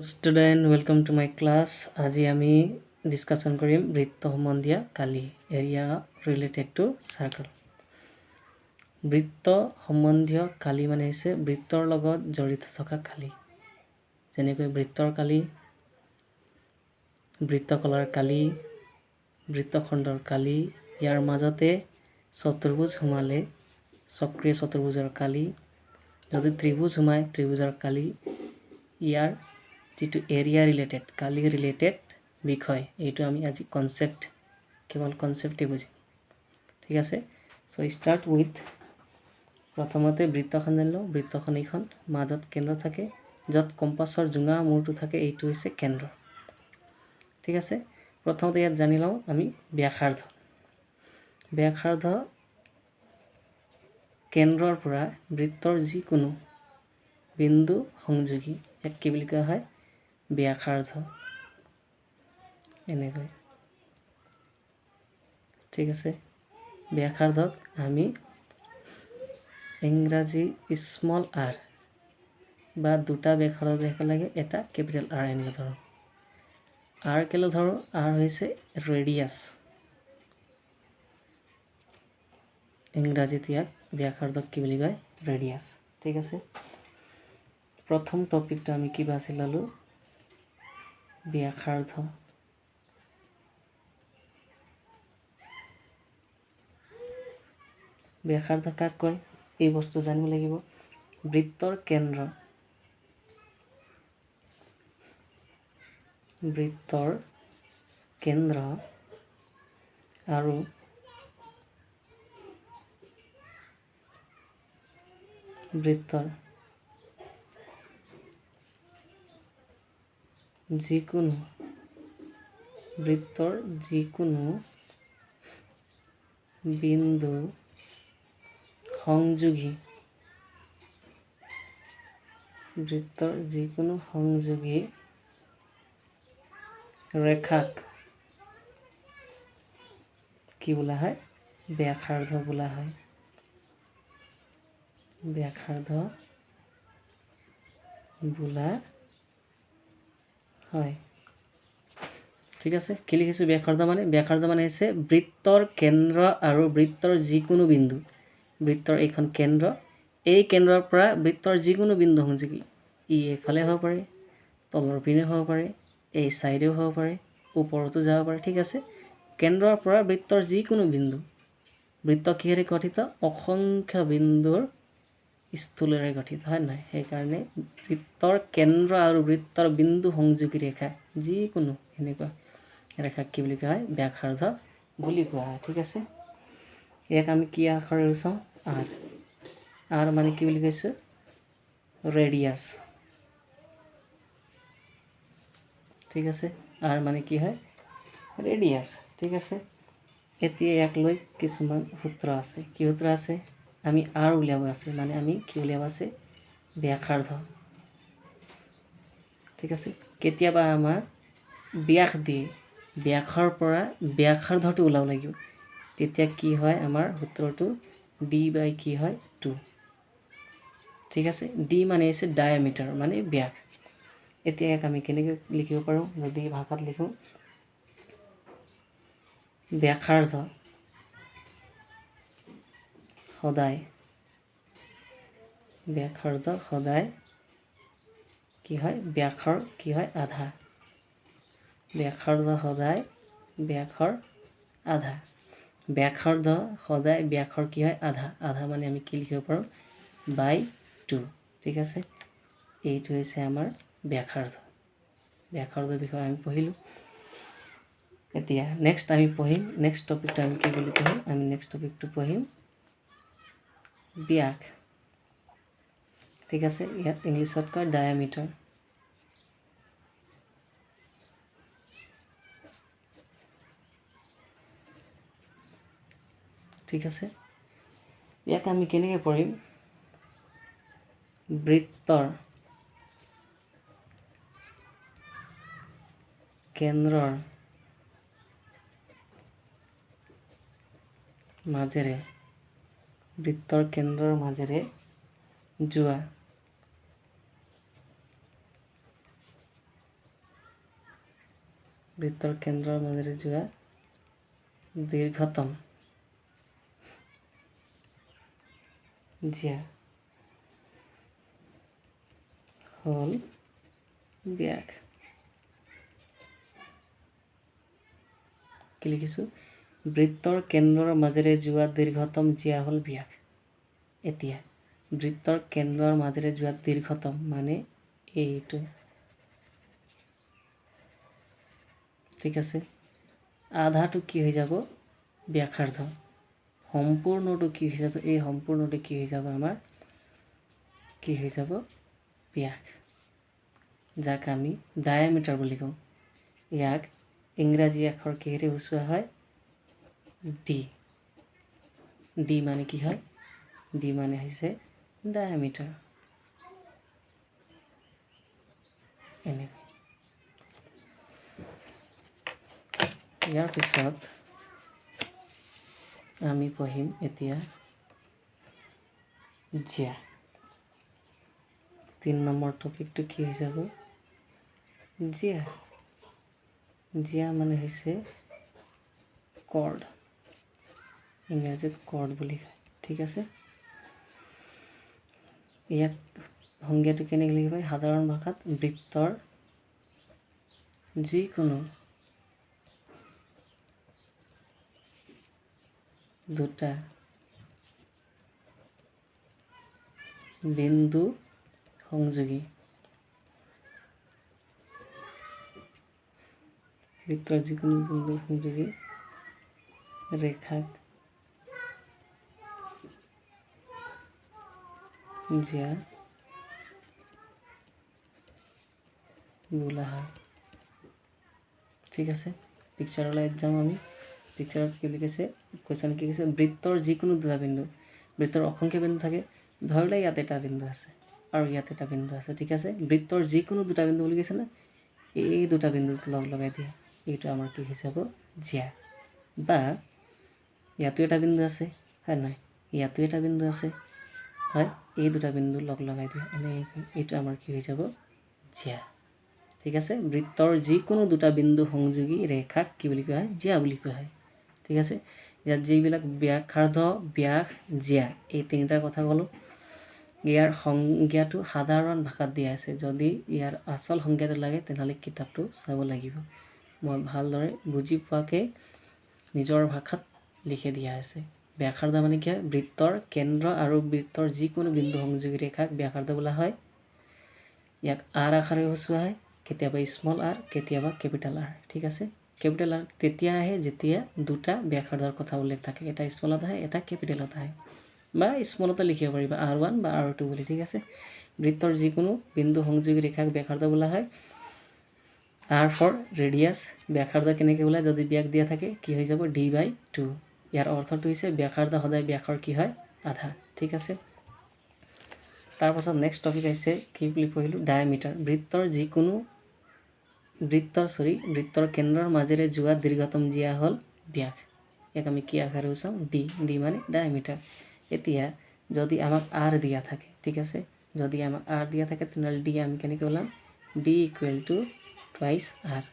Student, welcome to my class. আজি আমি discussion কৰিম বৃত্ত সম্বন্ধীয় কালি এৰিয়া ৰিলেটেড টু সাৰ্কেল। বৃত্ত সম্বন্ধীয় কালি মানে হৈছে বৃত্তৰ লগত জড়িত থকা কালি, যেনেকৈ বৃত্তৰ কালি, বৃত্তকলাৰ কালি, বৃত্তখণ্ডৰ কালি, ইয়াৰ মাজতে চতুৰ্ভুজ সোমালে চক্ৰীয় চতুৰ্ভুজৰ কালি, যদি ত্ৰিভুজ সোমায় ত্ৰিভুজৰ কালি, ইয়াৰ যেটো এৰিয়া ৰিলেটেড কালি ৰিলেটেড বিষয় এইটো আমি আজি কনসেপ্ট কেৱল কনসেপ্টে বুজিম। ঠিক আছে, সো স্টাৰ্ট উইথ প্ৰথমতে বৃত্তখন জানিলো। বৃত্তখন এইখন মাজত কেন্দ্ৰ থাকে, য'ত কম্পাছৰ জোঙা মূৰটো থাকে, এইটো হৈছে কেন্দ্ৰ। ঠিক আছে, প্ৰথমতে ইয়াত জানি লওঁ আমি ব্যাসাৰ্ধ। ব্যাসাৰ্ধ কেন্দ্ৰৰ পৰা বৃত্তৰ যিকোনো বিন্দু সংযোগী ইয়াক কি বুলি কোৱা হয়? ব্যাসাৰ্ধ। এনেকৈ ঠিক আছে, ব্যাসাৰ্ধক আমি ইংৰাজী স্মল r বা দুটা ব্যাসাৰ্ধ দেখা লাগে, এটা ক্যাপিটাল R এনেকৈ ধৰো। r কেলে ধৰো? r হৈছে ৰেডিয়াস। ইংৰাজীত ইয়াক ব্যাসাৰ্ধক কি বুলি কয়? ৰেডিয়াস। ঠিক আছে, প্ৰথম টপিকটো আমি কি বাছি ললো? ব্যাসাৰ্ধ। ব্যাসাৰ্ধ কাক কয়? এই বস্তু জানিব লাগিব। বৃত্তৰ কেন্দ্ৰ, বৃত্তৰ কেন্দ্ৰ আৰু বৃত্তৰ যিকোনো বিন্দু সংযোগী, বৃত্তৰ যিকোনো সংযোগী ৰেখাক কি বোলা হয়? ব্যাসাৰ্ধ বোলা হয়। ব্যাসাৰ্ধ বোলা হয়। ঠিক আছে, কি লিখিছো? ব্যাসাৰ্ধ মানে হৈছে বৃত্তৰ কেন্দ্ৰ আৰু বৃত্তৰ যিকোনো বিন্দু। বৃত্তৰ এইখন কেন্দ্ৰ, এই কেন্দ্ৰৰ পৰা বৃত্তৰ যিকোনো বিন্দু সংযোগী, ই এইফালে হ'ব পাৰে, তলৰ পিনে হ'ব পাৰে, এই সাইডেও হ'ব পাৰে, ওপৰতো যাব পাৰে। ঠিক আছে, কেন্দ্ৰৰ পৰা বৃত্তৰ যিকোনো বিন্দু। বৃত্ত কিহেৰে গঠিত? অসংখ্য বিন্দুৰ স্থূলেৰে গঠিত, হয় নাই? সেইকাৰণে বৃত্তৰ কেন্দ্ৰ আৰু বৃত্তৰ বিন্দু সংযোগী ৰেখা যিকোনো এনেকুৱা ৰেখাক কি বুলি কোৱা হয়? ব্যাসাৰ্ধ বুলি কোৱা হয়। ঠিক আছে, ইয়াক আমি কি আখৰেৰে চাওঁ? r। r মানে কি বুলি কৈছো? ৰেডিয়াস। ঠিক আছে, r মানে কি হয়? ৰেডিয়াস। ঠিক আছে, এতিয়া ইয়াক লৈ কিছুমান সূত্ৰ আছে। কি সূত্ৰ আছে? আমি r উলিয়াব আছে, মানে আমি কি উলিয়াব আছে? ব্যাসাৰ্ধ। ঠিক আছে, কেতিয়াবা আমাৰ ব্যাস দিয়ে, ব্যাসৰ পৰা ব্যাসাৰ্ধটো ওলাব লাগিব, তেতিয়া কি হয়? আমাৰ সূত্ৰটো d বাই কি হয়? 2। ঠিক আছে, d মানে হৈছে ডায়ামিটাৰ, মানে ব্যাস। এতিয়া ইয়াক আমি কেনেকৈ লিখিব পাৰোঁ? যদি ভাষাত লিখোঁ, ব্যাসাৰ্ধ সদায় কি হয়? ব্যাসৰ কি হয়? আধা। ব্যাসাৰ্ধ সদায় ব্যাসৰ আধা। ব্যাসাৰ্ধ সদায় ব্যাসৰ কি হয়? আধা। আধা মানে আমি কি লিখিব পাৰোঁ? বাই 2। ঠিক আছে, এইটো হৈছে আমাৰ ব্যাসাৰ্ধ। ব্যাসাৰ্ধৰ বিষয়ে আমি পঢ়িলোঁ। এতিয়া নেক্সট আমি পঢ়িম, নেক্সট টপিকটো আমি কি বুলি পঢ়িম? আমি নেক্সট টপিকটো পঢ়িম ব্যাস। ঠিক আছে, ইয়াত ইংলিছত কয় ডায়ামিটাৰ। ঠিক আছে, ইয়াক আমি কেনেকৈ পঢ়িম? বৃত্তৰ কেন্দ্ৰৰ মাজেৰে যোৱা বৃত্তৰ কেন্দ্ৰৰ মাজেৰে যোৱা দীৰ্ঘতম জিয়া হ'ল ব্যাস। কি লিখিছোঁ? বৃত্তৰ কেন্দ্ৰৰ মাজেৰে যোৱা দীৰ্ঘতম জিয়া হ'ল ব্যাস। এতিয়া বৃত্তৰ কেন্দ্ৰৰ মাজেৰে যোৱা দীৰ্ঘতম মানে এইটো, ঠিক আছে। আধাটো কি হৈ যাব? ব্যাসাৰ্ধ। সম্পূৰ্ণটো কি হৈ যাব? এই সম্পূৰ্ণটো কি হৈ যাব আমাৰ? কি হৈ যাব? ব্যাস, যাক আমি ডায়ামিটাৰ বুলি কওঁ। ইয়াক ইংৰাজী আখৰ কিহেৰে সূচোৱা হয়? ডি। ডি মানে কি হয়? ডি মানে হৈছে ডায়ামিটাৰ। এনেকৈ ইয়াৰ পিছত আমি পঢ়িম এতিয়া জিয়া। 3 নম্বৰ টপিকটো কি হৈ যাব? জিয়া। জিয়া মানে হৈছে কৰ্ড, ইংৰাজীত কৰ্ড বুলি কয়, ঠিক আছে। ইয়াক সংজ্ঞাটো কেনেকৈ লিখিব? সাধাৰণ ভাষাত বৃত্তৰ যিকোনো দুটা বিন্দু সংযোগী, বৃত্তৰ যিকোনো বিন্দু সংযোগী ৰেখাক জিয়া বোলা হয়, ঠিক আছে। পিকচাৰলৈ যাম আমি। পিকচাৰত কি লিখিছে? কুৱেশ্যন কি লিখিছে? বৃত্তৰ যিকোনো দুটা বিন্দু, বৃত্তৰ অসংখ্য বিন্দু থাকে, ধৰিলে ইয়াত এটা বিন্দু আছে আৰু ইয়াত এটা বিন্দু আছে, ঠিক আছে। বৃত্তৰ যিকোনো দুটা বিন্দু বুলি কৈছে না, এই দুটা বিন্দুত লগ লগাই দিয়া, এইটো আমাৰ কি হৈ যাব? জিয়া। বা ইয়াতো এটা বিন্দু আছে, হয় নাই? ইয়াতো এটা বিন্দু আছে, হয়। এই দুটা বিন্দু লগ লগাই দিয়া, এইটো আমাৰ কি হৈ যাব? জিয়া, ঠিক আছে। বৃত্তৰ যিকোনো দুটা বিন্দু সংযোগী ৰেখাক কি বুলি কোৱা হয়? জিয়া বুলি কোৱা হয়, ঠিক আছে। ইয়াত যিবিলাক ব্যাসাৰ্ধ, ব্যাস, জিয়া এই তিনিটা কথা ক'লোঁ। ইয়াৰ সংজ্ঞাটো সাধাৰণ ভাষাত দিয়া আছে। যদি ইয়াৰ আচল সংজ্ঞাটো লাগে তেনেহ'লে কিতাপটো চাব লাগিব। মই ভালদৰে বুজি পোৱাকৈ নিজৰ ভাষাত লিখি দিয়া আছে। ব্যাসাৰ্ধ মানে কি হয়? বৃত্তৰ কেন্দ্ৰ আৰু বৃত্তৰ যিকোনো বিন্দু সংযোগী ৰেখাক ব্যাসাৰ্ধ বোলা হয়। ইয়াক আৰ আকাৰে সূচোৱা হয়, কেতিয়াবা স্মল আৰ, কেতিয়াবা কেপিটেল আৰ, ঠিক আছে। কেপিটেল আৰ তেতিয়া আহে যেতিয়া দুটা ব্যাসাৰ্ধৰ কথা উল্লেখ থাকে, এটা স্মলত আহে, এটা কেপিটেলত আহে, বা স্মলতে লিখিব পাৰিবা R1 বা R2 বুলি, ঠিক আছে। বৃত্তৰ যিকোনো বিন্দু সংযোগী ৰেখাক ব্যাসাৰ্ধ বোলা হয়। R ফৰ ৰেডিয়াছ, ব্যাসাৰ্ধ কেনেকৈ ওলায়? যদি ব্যাস দিয়া থাকে কি হৈ যাব? D/2। ইয়াৰ অৰ্থটো হৈছে ব্যাসাৰ্ধ সদায় ব্যাসৰ কি হয়? আধা, ঠিক আছে। তাৰপাছত নেক্সট টপিক আহিছে কি বুলি পঢ়িলোঁ? ডায়ামিটাৰ। বৃত্তৰ কেন্দ্ৰৰ মাজেৰে যোৱা দীৰ্ঘতম জিয়া হ'ল ব্যাস। ইয়াক আমি কি আকাৰে সূচাম? ডি। ডি মানে ডায়ামিটাৰ। এতিয়া যদি আমাক আৰ দিয়া থাকে, ঠিক আছে, যদি আমাক আৰ দিয়া থাকে তেনেহ'লে ডি আমি কেনেকৈ ওলাম? D equal to twice R.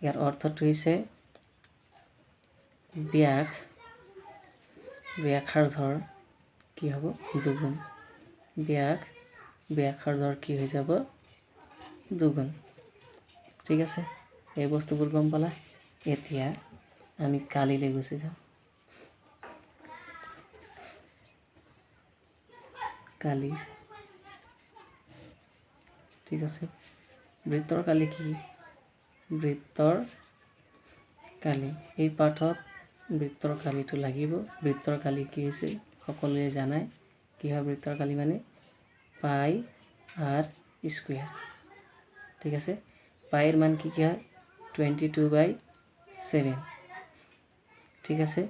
ইয়াৰ অৰ্থটো হৈছে ব্যাসাৰ্ধৰ কি হ'ব? দুগুণ। ব্যাসাৰ্ধৰ কি হৈ যাব? দুগুণ, ঠিক আছে। এই বস্তুবোৰ গম পালা। এতিয়া আমি কালিলৈ গুচি যাওঁ। কালি, ঠিক আছে। বৃত্তৰ কালি কি? বৃত্তৰ কালি, এই পাঠত বৃত্তৰ কালিটো লাগিব। বৃত্তৰ কালি কি হৈছে সকলোৱে জানাই। কি হয় বৃত্তৰ কালি মানে? পাই আৰ স্কুৱেৰ, ঠিক আছে। পাইৰ মান কি হয়? 22/7, ঠিক আছে।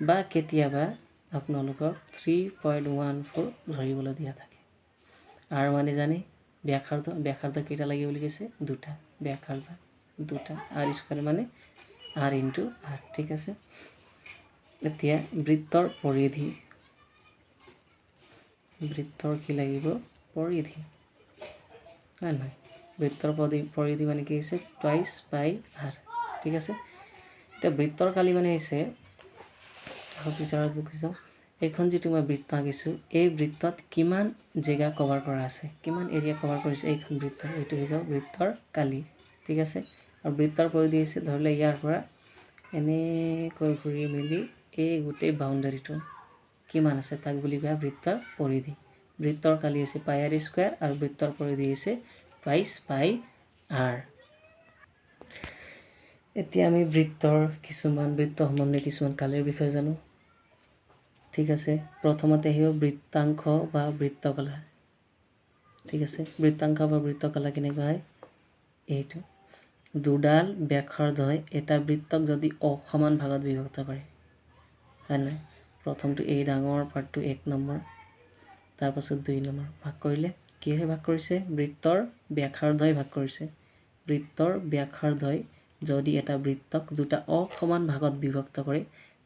বা কেতিয়াবা আপোনালোকক 3.14 ধৰিবলৈ দিয়া থাকে। আৰ মানে জানে ব্যাসাৰ্ধ কেইটা লাগে বুলি কৈছে? দুটা। ব্যাসাৰ্ধ দুটা, আৰ স্কুৱেৰ মানে আৰ ইনটু আৰ, ঠিক আছে। এতিয়া বৃত্তৰ পৰিধি, বৃত্তৰ কি লাগিব? পৰিধি, হয় নহয়? বৃত্তৰ পৰিধি মানে কি হৈছে টুৱাইছ পাই r, ঠিক আছে। এতিয়া বৃত্তৰ কালি মানে হৈছে এইখন যিটো মই বৃত্ত আঁকিছোঁ এই বৃত্তত কিমান জেগা কভাৰ কৰা আছে, কিমান এৰিয়া কভাৰ কৰিছে এইখন বৃত্ত, এইটো হৈ যাব বৃত্তৰ কালি, ঠিক আছে। আৰু বৃত্তৰ পৰিধি হৈছে ধৰিলে ইয়াৰ পৰা এনেকৈ ঘূৰি মেলি এই গোটেই বাউণ্ডাৰীটো কিমান আছে তাক বুলি কোৱা বৃত্তৰ পৰিধি। বৃত্তৰ কালি হৈছে পাই r স্কুৱাৰ আৰু বৃত্তৰ পৰিধি হৈছে টুৱাইছ পাই r। এতিয়া আমি বৃত্ত সম্বন্ধে কিছুমান কালিৰ বিষয়ে জানো, ঠিক আছে। প্ৰথমতে আহিব বৃত্তাংশ বা বৃত্তকলা, ঠিক আছে। বৃত্তাংশ বা বৃত্তকলা কেনেকুৱা হয়, এইটো দুডাল ব্যাসাৰ্ধই এটা বৃত্তক যদি অসমান ভাগত বিভক্ত কৰে, হয় নাই। প্ৰথমটো এই ডাঙৰ পাৰ্টটো 1 নম্বৰ, তাৰপাছত 2 নম্বৰ ভাগ কৰিলে কিহে ভাগ কৰিছে, বৃত্তৰ ব্যাসাৰ্ধই ভাগ কৰিছে। বৃত্তৰ ব্যাসাৰ্ধই যদি এটা বৃত্তক দুটা অসমান ভাগত বিভক্ত কৰে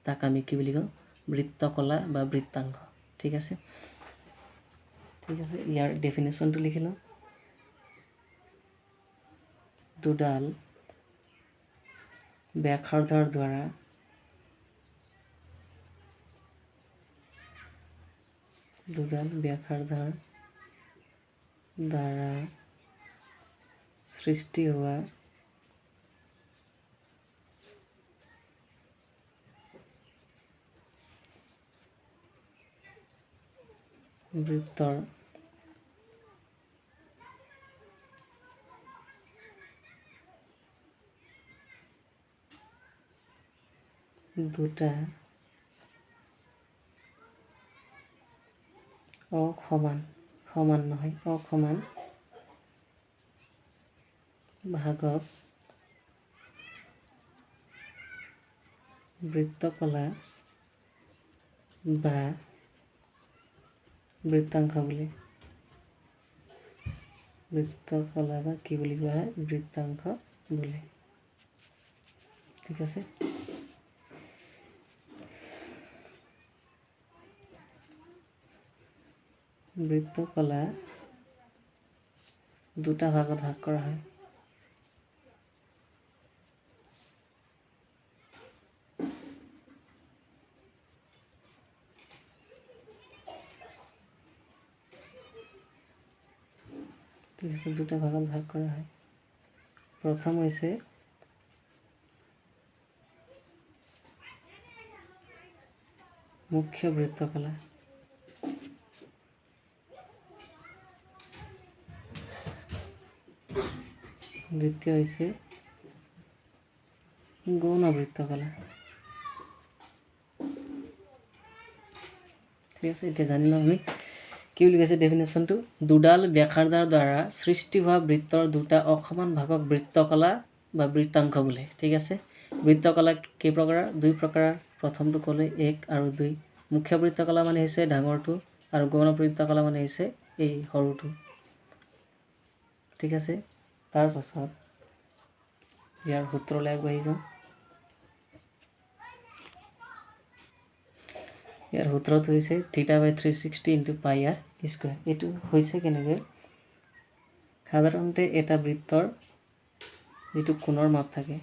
তাক আমি কি বুলি কওঁ, বৃত্তকলা বা বৃত্তাংশ, ঠিক আছে। ঠিক আছে, ইয়াৰ ডেফিনেশ্যনটো লিখি লওঁ। দুডাল ব্যাসাৰ্ধৰ দ্বাৰা সৃষ্টি হোৱা বৃত্তৰ দুটা অসমান ভাগক বৃত্তকলা বা বৃত্তাংশ বুলি, বৃত্তকলা বা কি বুলি কোৱা হয়, বৃত্তাংশ বুলি, ঠিক আছে। বৃত্তকলা দুটা ভাগত ভাগ কৰা হয়। দুটা ভাগত ভাগ কৰা হয়। প্ৰথম হৈছে মুখ্য বৃত্তকলা, দ্বিতীয় হৈছে গৌণ বৃত্তকলা, ঠিক আছে। এতিয়া জানি লওঁ আমি কি বুলি কৈছে ডেফিনেশ্যনটো, দুডাল ব্যাসাৰ্ধৰ দ্বাৰা সৃষ্টি হোৱা বৃত্তৰ দুটা অসমান ভাগক বৃত্তকলা বা বৃত্তাংশ বোলে, ঠিক আছে। বৃত্তকলা কেই প্ৰকাৰ, 2 প্ৰকাৰ। প্ৰথমটো ক'লে 1 আৰু 2। মুখ্য বৃত্তকলা মানে হৈছে ডাঙৰটো আৰু গৌণ বৃত্তকলা মানে হৈছে এই সৰুটো, ঠিক আছে। তাৰপাছত ইয়াৰ সূত্ৰলৈ আগবাঢ়ি যাওঁ। ইয়াৰ সূত্ৰটো হৈছে θ/360 × পাই r স্কুৱাৰ। এইটো হৈছে কেনেকৈ, সাধাৰণতে এটা বৃত্তৰ যিটো কোণৰ মাপ থাকে,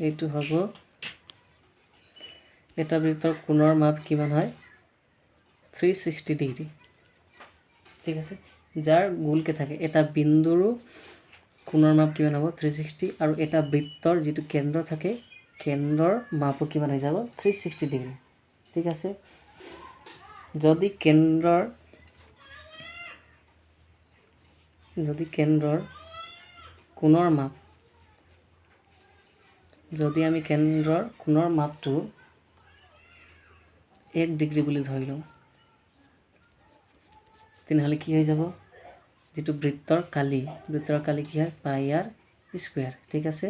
এইটো হ'ব এটা বৃত্তৰ কোণৰ মাপ কিমান হয়, 360 ডিগ্ৰী, ঠিক আছে। যাৰ গোলকে থাকে এটা বিন্দুৰো কোণৰ মাপ কিমান হ'ব, 360, আৰু এটা বৃত্তৰ যিটো কেন্দ্ৰ থাকে কেন্দ্ৰৰ মাপো কিমান হৈ যাব, 360 ডিগ্ৰী, ঠিক আছে। যদি কেন্দ্ৰৰ কোণৰ মাপ, যদি আমি কেন্দ্ৰৰ কোণৰ মাপটো 1 ডিগ্ৰী বুলি ধৰি লওঁ, তেনেহ'লে কি হৈ যাব, যিটো বৃত্তৰ কালি কি হয়, পাই r স্কুৱাৰ, ঠিক আছে।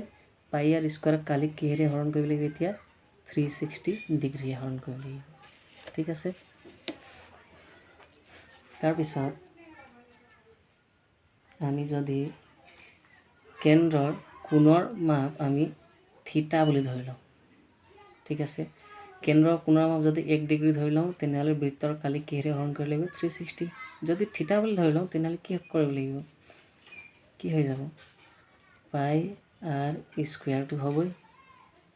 পাই r স্কুৱাৰক কালিক কিহেৰে হৰণ কৰিব লাগিব, এতিয়া 360 ডিগ্ৰীয়ে হৰণ কৰিব লাগিব, ঠিক আছে। তাৰপিছত আমি যদি কেন্দ্ৰৰ কোণৰ মাপ আমি থিতা বুলি ধৰি লওঁ, ঠিক আছে। কেন্দ্ৰৰ কোণৰ মাপ যদি 1 ডিগ্ৰী ধৰি লওঁ তেনেহ'লে বৃত্তৰ কালি কিহেৰে হৰণ কৰিব লাগিব 360 যদি থিটা বুলি ধৰি লওঁ তেনেহ'লে কি কৰিব লাগিব কি হৈ যাব পাই r স্কোয়াৰটো হ'বই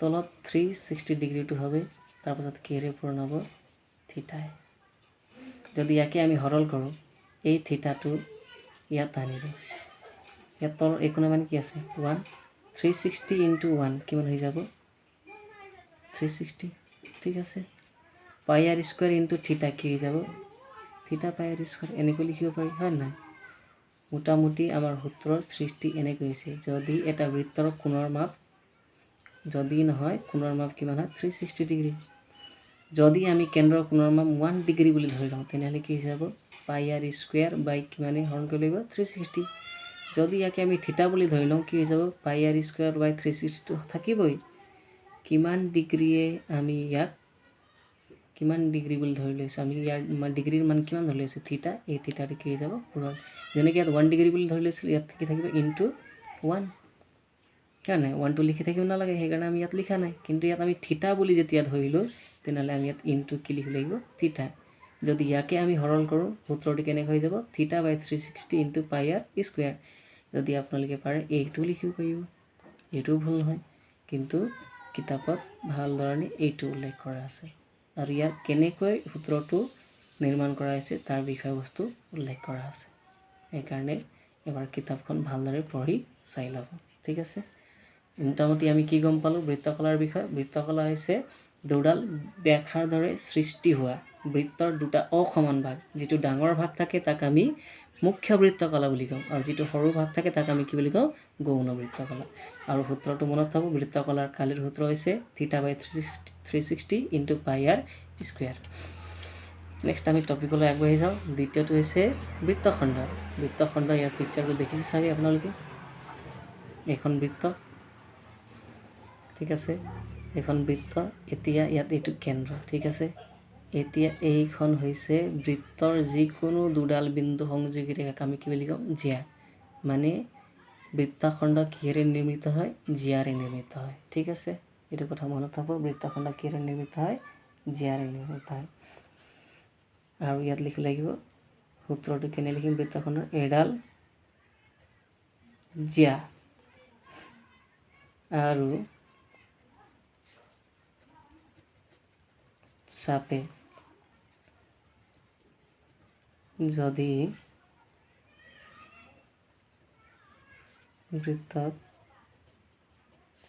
তলত 360 ডিগ্ৰীটো হ'বই তাৰপাছত কিহেৰে পূৰণ হ'ব থিটাই যদি ইয়াকে আমি সৰল কৰোঁ এই থিটাটো ইয়াত আনিব ইয়াত তলৰ এই কোণৰ মানে কি আছে 1 360 ইনটু 1 কিমান হৈ যাব 360 ঠিক আছে পাই r স্কোয়াৰ ইনটু থিটা কি হৈ যাব থিটা পাই r স্কোয়াৰ এনেকৈ লিখিব পাৰি হয় নাই মোটামুটি আমাৰ সূত্ৰৰ সৃষ্টি এনেকৈ হৈছে যদি এটা বৃত্তৰ কোণৰ মাপ যদি নহয় কোণৰ মাপ কিমান হয় 360 ডিগ্ৰী যদি আমি কেন্দ্ৰৰ কোণৰ মাপ 1 ডিগ্ৰী বুলি ধৰি লওঁ তেনেহ'লে কি হৈ যাব পাই r স্কোয়াৰ বাই কিমানে হৰণ কৰিব লাগিব 360 যদি ইয়াকে আমি থিটা বুলি ধৰি লওঁ কি হৈ যাব পাই r স্কোয়াৰ বাই 360 থাকিবই কিমান ডিগ্ৰীয়ে আমি ইয়াক কিমান ডিগ্ৰী বুলি ধৰি লৈছোঁ আমি ইয়াৰ ডিগ্ৰীৰ মান কিমান ধৰি লৈছোঁ থিটা এই থিটাটো কি হৈ যাব পূৰণ যেনেকৈ ইয়াত 1 ডিগ্ৰী বুলি ধৰি লৈছিলোঁ ইয়াত কি থাকিব ইনটু 1 কাৰণে 1 টো লিখি থাকিব নালাগে সেইকাৰণে আমি ইয়াত লিখা নাই কিন্তু ইয়াত আমি থিটা বুলি যেতিয়া ধৰিলোঁ তেনেহ'লে আমি ইয়াত ইনটু কি লিখিব লাগিব থিটা যদি ইয়াকে আমি সৰল কৰোঁ সূত্ৰটো কেনেকৈ হৈ যাব থিটা বাই 360 ইনটু পাই r স্কোয়াৰ যদি আপোনালোকে পাৰে এইটো লিখিব পাৰিব এইটোও ভুল নহয় কিন্তু কিতাপত ভালধৰণে এইটো উল্লেখ কৰা আছে আৰু ইয়াৰ কেনেকৈ সূত্ৰটো নিৰ্মাণ কৰা হৈছে তাৰ বিষয়বস্তু উল্লেখ কৰা আছে সেইকাৰণে এবাৰ কিতাপখন ভালদৰে পঢ়ি চাই ল'ব ঠিক আছে মোটামুটি আমি কি গম পালোঁ বৃত্তকলাৰ বিষয় বৃত্তকলা হৈছে দুডাল ব্যাসাৰ দৰে সৃষ্টি হোৱা বৃত্তৰ দুটা অসমান ভাগ যিটো ডাঙৰ ভাগ থাকে তাক আমি মুখ্য বৃত্তকলা বুলি কওঁ আৰু যিটো সৰু ভাগ থাকে তাক আমি কি বুলি কওঁ গৌণ বৃত্তকলা আৰু সূত্ৰটো মনত থ'ব বৃত্তকলাৰ কালিৰ সূত্ৰ হৈছে থিটা বাই 360 ইনটু পাই r স্কোয়াৰ নেক্সট আমি টপিকলৈ আগবাঢ়ি যাওঁ দ্বিতীয়টো হৈছে বৃত্তখণ্ড ইয়াৰ পিকচাৰটো দেখিছে চাগে আপোনালোকে এখন বৃত্ত ঠিক আছে এখন বৃত্ত এতিয়া ইয়াত এইটো কেন্দ্ৰ ঠিক আছে এতিয়া এইখন হৈছে বৃত্তৰ যিকোনো দুডাল বিন্দু সংযোগী ৰেখাক আমি কি বুলি কওঁ জিয়া মানে বৃত্তখণ্ড কিহেৰে নিৰ্মিত হয় জিয়াৰে নিৰ্মিত হয় ঠিক আছে এইটো কথা মনত ৰাখিব বৃত্তখণ্ড কিহেৰে নিৰ্মিত হয় জিয়াৰে নিৰ্মিত হয় আৰু ইয়াত লিখিব লাগিব সূত্ৰটো কেনে লিখিম বৃত্তখণ্ডৰ এডাল জিয়া আৰু চাপে যদি বৃত্তত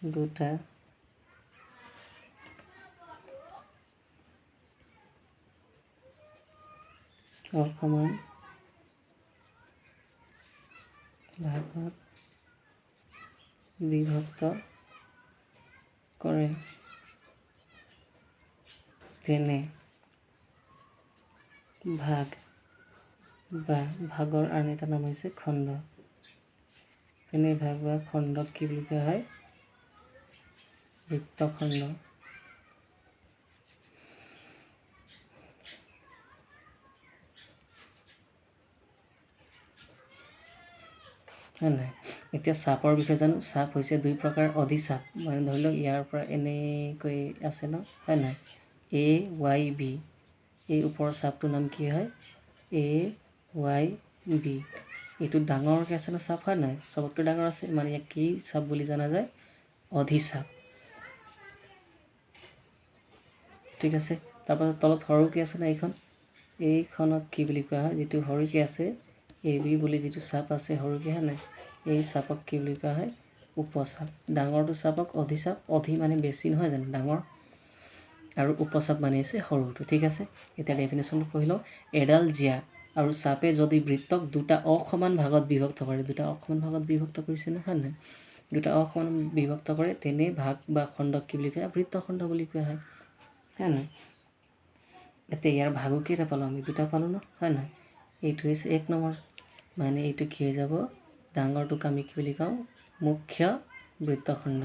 দুটা অসমান ভাগত বিভক্ত কৰে তেনে ভাগ বা ভাগৰ আন এটা নাম হৈছে খণ্ড তেনে ভাগ বা খণ্ডক কি বুলি কোৱা হয় বৃত্তখণ্ড নাই এতিয়া চাপৰ বিষয়ে জানো চাপ হৈছে দুই প্ৰকাৰ অধিচাপ মানে ধৰি লওক ইয়াৰ পৰা এনেকৈ আছে ন হয় নাই এ ৱাই বি এই ওপৰৰ চাপটোৰ নাম কি হয় এ ৱাই বি এইটো ডাঙৰকৈ আছে ন চাপ হয় নাই চবতকৈ ডাঙৰ আছে মানে ইয়াক কি চাপ বুলি জনা যায় অধিচাপ ঠিক আছে তাৰপাছত তলত সৰুকৈ আছে না এইখনক কি বুলি কোৱা হয় যিটো সৰুকৈ আছে এ বি বুলি যিটো চাপ আছে সৰুকৈ হয় নাই এই চাপক কি বুলি কোৱা হয় উপচাপ ডাঙৰটো চাপক অধিচাপ অধি মানে বেছি নহয় জানো ডাঙৰ আৰু উপচাপ মানে আছে সৰুটো ঠিক আছে এতিয়া ডেফিনেশ্যনটো পঢ়ি লওঁ এডাল জিয়া আৰু চাপে যদি বৃত্তক দুটা অসমান ভাগত বিভক্ত কৰে দুটা অসমান ভাগত বিভক্ত কৰিছে নহয় নাই দুটা অসমান বিভক্ত কৰে তেনে ভাগ বা খণ্ডক কি বুলি কোৱা বৃত্তখণ্ড বুলি কোৱা হয় হয় নাই এতিয়া ইয়াৰ ভাগো কেইটা পালোঁ আমি দুটা পালোঁ ন হয় নাই এইটো হৈছে 1 নম্বৰ মানে এইটো কি হৈ যাব ডাঙৰটোক আমি কি বুলি কওঁ মুখ্য বৃত্তখণ্ড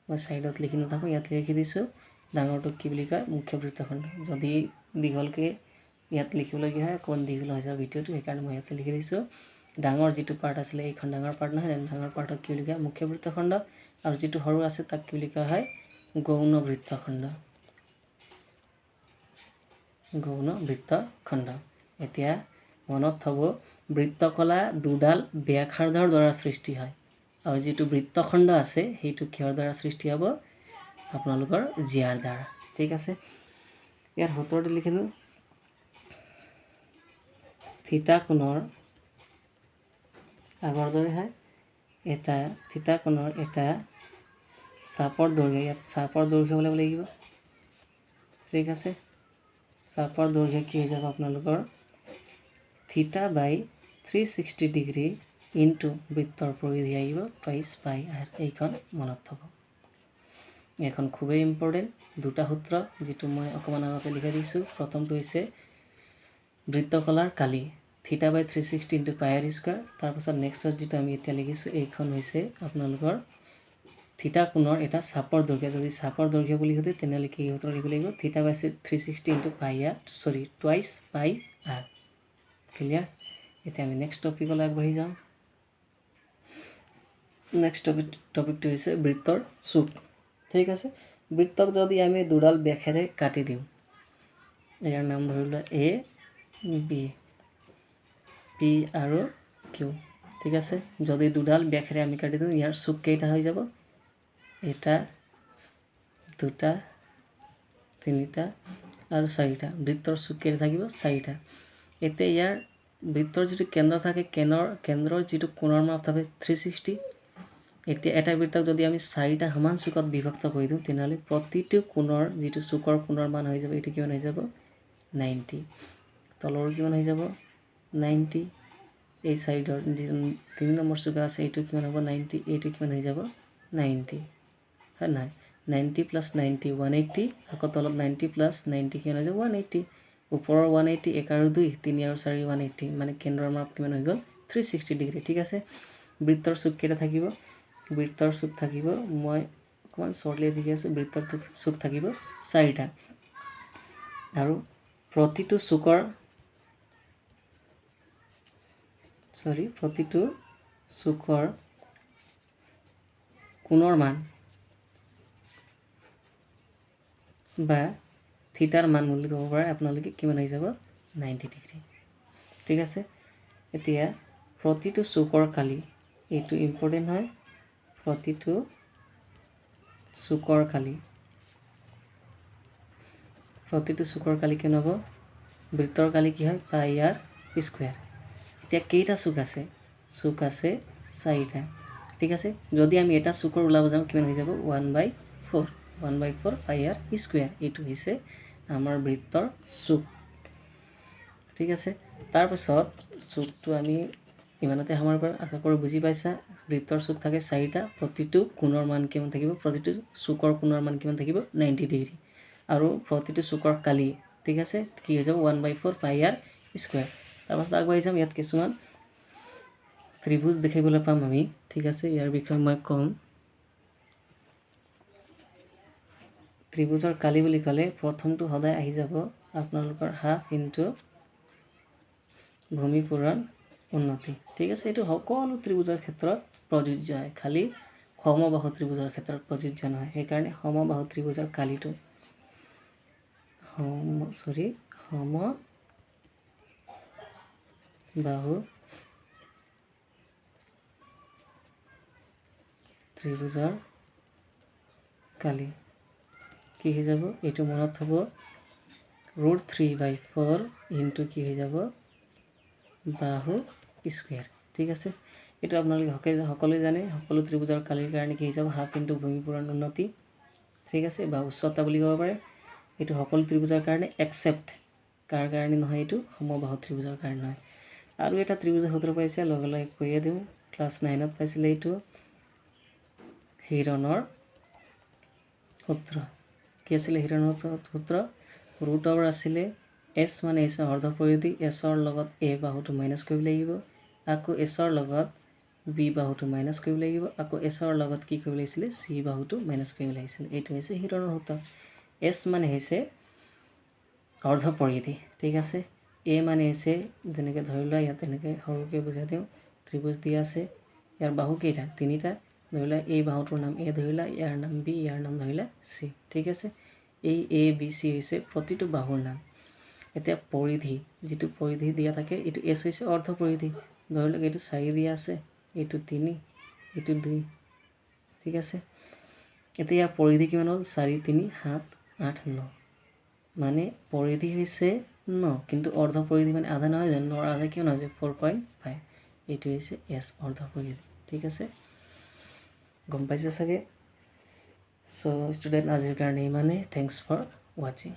মই সাইডত লিখি নাথাকোঁ ইয়াত লিখি দিছোঁ ডাঙৰটোক কি বুলি কয় মুখ্য বৃত্তখণ্ড যদি দীঘলকৈ ইয়াত লিখিবলগীয়া হয় অকণমান দীঘল হৈ যাব ভিডিঅ'টো সেইকাৰণে মই ইয়াতে লিখি দিছোঁ ডাঙৰ যিটো পাৰ্ট আছিলে এইখন ডাঙৰ পাৰ্ট নহয় জানো ডাঙৰ পাৰ্টক কি বুলি কয় মুখ্য বৃত্তখণ্ড আৰু যিটো সৰু আছে তাক কি বুলি কোৱা হয় গৌণ বৃত্তখণ্ড গৌণ বৃত্তখণ্ড। এতিয়া মনত থ'ব বৃত্তকলা দুডাল ব্যাসাৰ্ধৰ দ্বাৰা সৃষ্টি হয় আৰু যিটো বৃত্তখণ্ড আছে সেইটো কিহৰ দ্বাৰা সৃষ্টি হ'ব আপোনালোকৰ জিয়াৰ দ্বাৰা। ঠিক আছে, ইয়াত সূত্ৰটো লিখিলোঁ থিটা কোণৰ আগৰ দৰে হয় এটা থিটা কোণৰ এটা চাপৰ দৈৰ্ঘ্য, ইয়াত চাপৰ দৈৰ্ঘ্য ওলাব লাগিব। ঠিক আছে, চাপৰ দৈৰ্ঘ্য কি হৈ যাব আপোনালোকৰ থিটা বাই 360 ডিগ্ৰী ইনটু বৃত্তৰ পৰিধি আহিব 2 পাই r। এইখন মনত থ'ব, এইখন খুবেই ইম্পৰ্টেণ্ট। দুটা সূত্ৰ যিটো মই অকণমান আগতে লিখাই দিছোঁ। প্ৰথমটো হৈছে বৃত্তকলাৰ কালি থিটা বাই 360 ইনটু পাই r স্কুৱাৰ। তাৰপাছত নেক্সটত যিটো আমি এতিয়া লিখিছোঁ এইখন হৈছে আপোনালোকৰ থিটা কোণৰ এটা চাপৰ দৈৰ্ঘ্য। যদি চাপৰ দৈৰ্ঘ্য বুলি সোধে তেনেহ'লে কি সূত্ৰ লিখিব লাগিব থিটা বাই 360 ইনটু পাই r 2 পাই r। ক্লিয়াৰ? এতিয়া আমি নেক্সট টপিকলৈ আগবাঢ়ি যাওঁ। নেক্সট টপিকটো হৈছে বৃত্তৰ চুক। ঠিক আছে, বৃত্তক যদি আমি দুডাল ব্যাসেৰে কাটি দিওঁ, ইয়াৰ নাম ধৰি লোৱা এ বি পি আৰু কিউ। ঠিক আছে, যদি দুডাল ব্যাসেৰে আমি কাটি দিওঁ ইয়াৰ চুক কেইটা হৈ যাব এটা দুটা তিনিটা আৰু চাৰিটা। বৃত্তৰ চুক কেইটা থাকিব চাৰিটা। এতিয়া ইয়াৰ বৃত্তৰ যিটো কেন্দ্ৰ থাকে কেন্দ্ৰৰ যিটো কোণৰ মাপ থাকে 360। এতিয়া এটা বৃত্তক যদি আমি চাৰিটা সমান চুকত বিভক্ত কৰি দিওঁ তেনেহ'লে প্ৰতিটো কোণৰ যিটো চুকৰ কোণৰ মান হৈ যাব এইটো কিমান হৈ যাব 90। তলৰ কিমান হৈ যাব 90। এই চাইডৰ যিটো 3 নম্বৰ চুক আছে এইটো কিমান হ'ব 90। এইটো কিমান হৈ যাব 90, হয় নাই? 90 + 90 180। আকৌ তলত 90 + 90 কিমান হৈ যাব 180। ওপৰৰ 180 1 আৰু 2 3 আৰু 4 180, মানে কেন্দ্ৰৰ মাপ কিমান হৈ গ'ল 360 ডিগ্ৰী। ঠিক আছে, বৃত্তৰ চুক কেইটা থাকিব? বৃত্তৰ চুক থাকিব, মই অকণমান শ্বৰ্টলি দেখি আছোঁ, বৃত্তৰ চুক থাকিব চাৰিটা। আৰু প্ৰতিটো চুকৰ কোণৰ মান বা থিটাৰ মান বুলি ক'ব পাৰে আপোনালোকে কিমান হৈ যাব 90 ডিগ্ৰী। ঠিক আছে, এতিয়া প্ৰতিটো চুকৰ কালি, এইটো ইম্পৰ্টেণ্ট হয়, প্ৰতিটো চুকৰ কালি কিমান হ'ব? বৃত্তৰ কালি কি হয় পাই r স্কুৱেৰ। এতিয়া কেইটা চুক আছে? চুক আছে চাৰিটা। ঠিক আছে, যদি আমি এটা চুকৰ ওলাব যাওঁ কিমান হৈ যাব 1/4 পাই r স্কুৱেৰ। এইটো হৈছে আমাৰ বৃত্তৰ চুক। ঠিক আছে, তাৰপিছত চুকটো আমি ইমানতে সামৰিব পাৰোঁ। আশা কৰোঁ বুজি পাইছা। বৃত্তৰ চুক থাকে চাৰিটা, প্ৰতিটো কোণৰ মান কিমান থাকিব? প্ৰতিটো চুকৰ কোণৰ মান কিমান থাকিব 90 ডিগ্ৰী। আৰু প্ৰতিটো চুকৰ কালি ঠিক আছে কি হৈ যাব 1/4 পাই r স্কুৱেৰ। তাৰপাছত আগবাঢ়ি যাম। ইয়াত কিছুমান ত্ৰিভুজ দেখিবলৈ পাম আমি। ঠিক আছে, ইয়াৰ বিষয়ে মই ক'ম। ত্ৰিভুজৰ কালি বুলি ক'লে প্ৰথমটো সদায় আহি যাব আপোনালোকৰ হাফ ইনটু ভূমি পূৰণ উন্নতি। ঠিক আছে, এইটো সকলো ত্ৰিভুজৰ ক্ষেত্ৰত প্ৰযোজ্য হয়, খালি সমবাহু ত্ৰিভুজৰ ক্ষেত্ৰত প্ৰযোজ্য নহয়। সেইকাৰণে সমবাহু ত্ৰিভুজৰ কালিটো সমবাহু ত্ৰিভুজৰ কালি কি হৈ যাব? এইটো মনত থ'ব √3/4 ইনটু কি হৈ যাব বাহু স্কুৱেৰ। ঠিক আছে, এইটো আপোনালোকে সকলোৱে জানে। সকলো ত্ৰিভুজৰ কালিৰ কাৰণে কি হৈ যাব হাফ ইনটু ভূমি পূৰণ উন্নতি। ঠিক আছে, বা উচ্চতা বুলি ক'ব পাৰে। এইটো সকলো ত্ৰিভুজৰ কাৰণে এক্সেপ্ট কাৰ কাৰণে নহয়? এইটো সমবাহু ত্ৰিভুজৰ কাৰণে নহয়। আৰু এটা ত্ৰিভুজৰ সূত্ৰ পাইছে, লগে লগে কৈয়ে দিওঁ, ক্লাছ 9ত পাইছিলে। এইটো হিৰণৰ সূত্ৰ। কি আছিলে হিৰণৰ সূত্ৰ? √over আছিলে এছ মানে এছ অৰ্ধ পৰিধি, এছৰ লগত এ বাহুটো মাইনাছ কৰিব লাগিব, আকৌ এছৰ লগত বি বাহুটো মাইনাছ কৰিব লাগিব, আকৌ এছৰ লগত কি কৰিব লাগিছিলে চি বাহুটো মাইনাছ কৰিব লাগিছিলে। এইটো হৈছে হিৰণৰ সূত্ৰ। এছ মানে হৈছে অৰ্ধ পৰিধি। ঠিক আছে, এ মানে হৈছে যেনেকৈ ধৰি লোৱা ইয়াত তেনেকৈ সৰুকৈ বুজাই দিওঁ, ত্ৰিভুজ দিয়া আছে, ইয়াৰ বাহু কেইটা? তিনিটা। ধৰি লোৱা এই বাহুটোৰ নাম এ ধৰিলা, ইয়াৰ নাম বি, ইয়াৰ নাম ধৰিলা চি। ঠিক আছে, এই এ বি চি হৈছে প্ৰতিটো বাহুৰ নাম। এতিয়া পৰিধি যিটো পৰিধি দিয়া থাকে এইটো এছ হৈছে অৰ্ধ পৰিধি ধৰি লওক এইটো 4 দিয়া আছে এইটো 3 এইটো 2 ঠিক আছে এতিয়া ইয়াৰ পৰিধি কিমান হ'ল 4 3 7 8 9 মানে পৰিধি হৈছে 9 কিন্তু অৰ্ধ পৰিধি মানে আধা নহয় জানো 9 আধা কিমান হৈছে 4.5 এইটো হৈছে এছ অৰ্ধ পৰিধি ঠিক আছে গম পাইছে চাগে সো ষ্টুডেন্ট আজিৰ কাৰণে ইমানেই থ্যাঙ্কস ফৰ ওয়াচিং